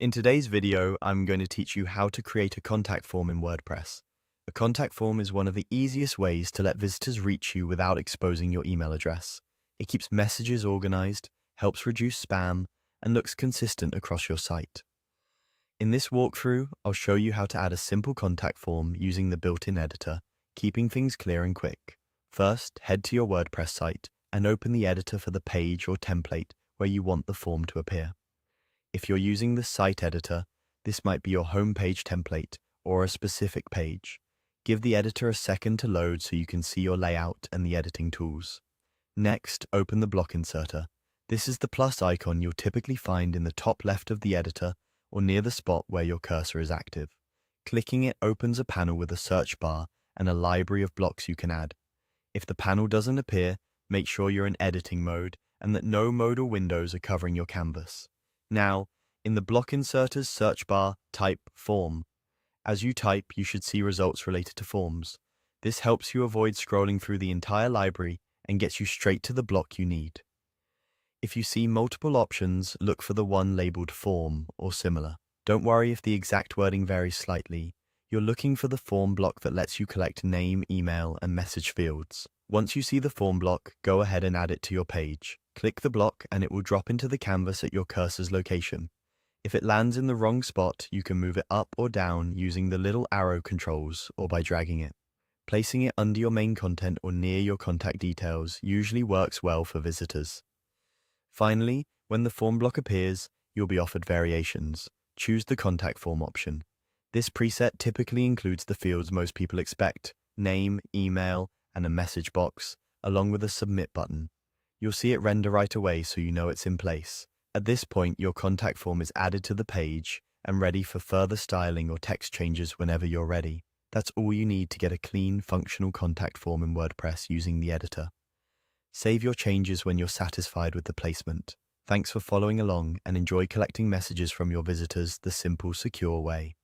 In today's video, I'm going to teach you how to create a contact form in WordPress. A contact form is one of the easiest ways to let visitors reach you without exposing your email address. It keeps messages organized, helps reduce spam, and looks consistent across your site. In this walkthrough, I'll show you how to add a simple contact form using the built-in editor, keeping things clear and quick. First, head to your WordPress site and open the editor for the page or template where you want the form to appear. If you're using the site editor, this might be your homepage template or a specific page. Give the editor a second to load so you can see your layout and the editing tools. Next, open the block inserter. This is the plus icon you'll typically find in the top left of the editor or near the spot where your cursor is active. Clicking it opens a panel with a search bar and a library of blocks you can add. If the panel doesn't appear, make sure you're in editing mode and that no mode or windows are covering your canvas. Now, in the block inserter's search bar, type form. As you type, you should see results related to forms. This helps you avoid scrolling through the entire library and gets you straight to the block you need. If you see multiple options, look for the one labeled form or similar. Don't worry if the exact wording varies slightly. You're looking for the form block that lets you collect name, email, and message fields. Once you see the form block, go ahead and add it to your page. Click the block and it will drop into the canvas at your cursor's location. If it lands in the wrong spot, you can move it up or down using the little arrow controls or by dragging it. Placing it under your main content or near your contact details usually works well for visitors. Finally, when the form block appears, you'll be offered variations. Choose the contact form option. This preset typically includes the fields most people expect: name, email, and a message box, along with a submit button. You'll see it render right away so you know it's in place. At this point, your contact form is added to the page and ready for further styling or text changes whenever you're ready. That's all you need to get a clean, functional contact form in WordPress using the editor. Save your changes when you're satisfied with the placement. Thanks for following along and enjoy collecting messages from your visitors the simple, secure way.